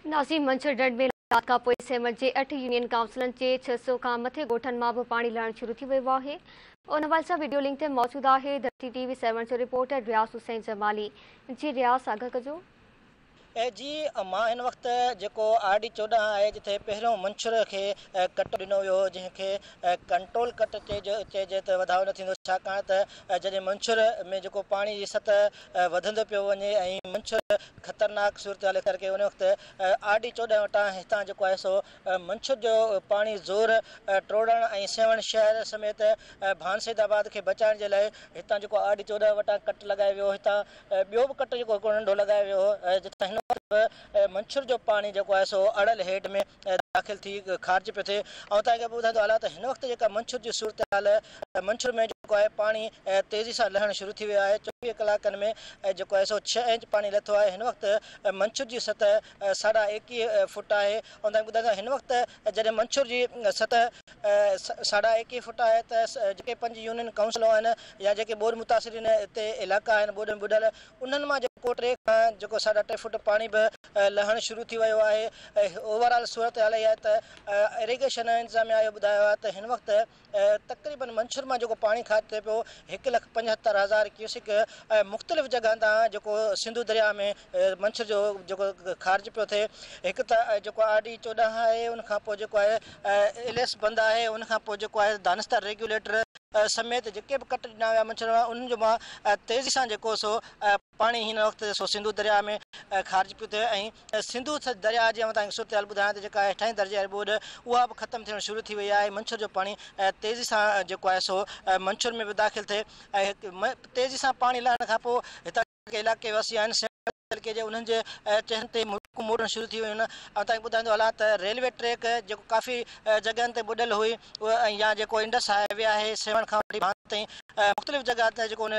नाज़ीम मंछर में रात का पोइ सेमट जे 8 यूनियन काउंसिलन जे 600 का मथे ॻोठनि मां बि पाणी लहण शुरू थी वियो आहे। उन हवाले सां वीडियो लिंक ते मौजूद आहे धरती टीवी 7 जो रिपोर्टर रियाज़ हुसैन जमाली। जी रियाज़, आगाह कजो। जी मां इन वक़्तु जेको RD 14 आहे जिथे पहिरियों मंछर खे कट ॾिनो वियो हो, जंहिंखे कंट्रोल कट चइजे त वधाउ न थींदो, छाकाणि त जॾहिं मंछर में जेको पाणी जी सतह वधंदो पियो वञे ऐं मंछर ख़तरनाक सूरत हाल करके उन वक़्तु RD 14 वटां हितां जेको आहे सो मंछर जो पाणी ज़ोर ट्रोड़ण ऐं सेवण शहर समेत भानसेदाबाद खे बचाइण जे लाइ हितां जेको RD 14 वटां कट लॻायो वियो, हितां ॿियो बि कट जेको नंढो लॻायो वियो हो, जितां हिन मंछर जो पाणी जेको आहे सो अड़ल हेठि में दाख़िल थी ख़ारिज पियो थिए। ऐं तव्हांखे ॿुधाईंदो हलां त हिन वक़्तु जेका मंछर जी सूरत हाल मंछर में जेको आहे पाणी तेज़ी सां लहणु शुरू थी वियो आहे। 24 कलाकनि में जेको आहे सो 6 इंच पाणी लथो आहे। हिन वक़्तु मंछर जी सतह 21.5 फुट आहे। ऐं तव्हांखे ॿुधाईंदो हिन वक़्तु जॾहिं मंछर जी सतह 21.5 फुट आहे त जेके 5 यूनियन काउंसिलूं आहिनि या जेके ॿोॾि मुतासिरीन हिते इलाइक़ा आहिनि ॿोॾि में ॿुॾल, उन्हनि मां जेको 3 खां जेको 3.5 फुट पाणी बि लहणु शुरू थी वियो आहे। ओवरऑल सूरत हाल इहा आहे त इरिगेशन इंतिज़ामिया इहो ॿुधायो आहे त हिन वक़्तु तक़रीबन मंछर मां जेको पाणी ख़ारिज थिए पियो 1,75,000 क्यूसिक मुख़्तलिफ़ जॻह तां जेको सिंधु दरिया में मंछर जो जेको ख़ारिज पियो थिए। हिकु त जेको RD 14 आहे, उनखां पोइ जेको आहे LS बंदि आहे, उनखां पोइ जेको आहे दानिस्तार रेगुलेटर समेत जेके बि कट ॾिना विया मंछर उन्हनि जो मां तेज़ी सां जेको सो पाणी हिन वक़्तु सो सिंधु दरिया में ख़ारिज पियो थिए। ऐं सिंधु दरिया जी तव्हांखे सूरत हाल ॿुधायां त जेका हेठां दर्जे वारी ॿोॾि उहा बि ख़तमु थियणु शुरू थी वई आहे। मंछर जो पाणी तेज़ी सां जेको आहे सो मंछर में बि दाख़िल थिए ऐं तेज़ी सां पाणी लहण खां पोइ हितां जेके इलाइक़े वासी आहिनि हल्के जे उन्हनि जे चहिरनि ते मुड़कूं मोड़णु शुरू थी वियूं आहिनि। ऐं तव्हांखे ॿुधाईंदो हलां त रेलवे ट्रैक जेको काफ़ी जॻहनि ते ॿुॾल हुई उहा या जेको इंडस हाईवे आहे सेवण खां वठी भान ताईं मुख़्तलिफ़ जॻह ते जेको उन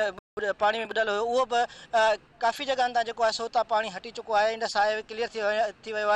पाणी में ॿुॾल हुयो उहो बि काफ़ी जॻहनि तां जेको आहे सो उतां पाणी हटी चुको आहे। इंडस हाईवे क्लियर थी वियो आहे।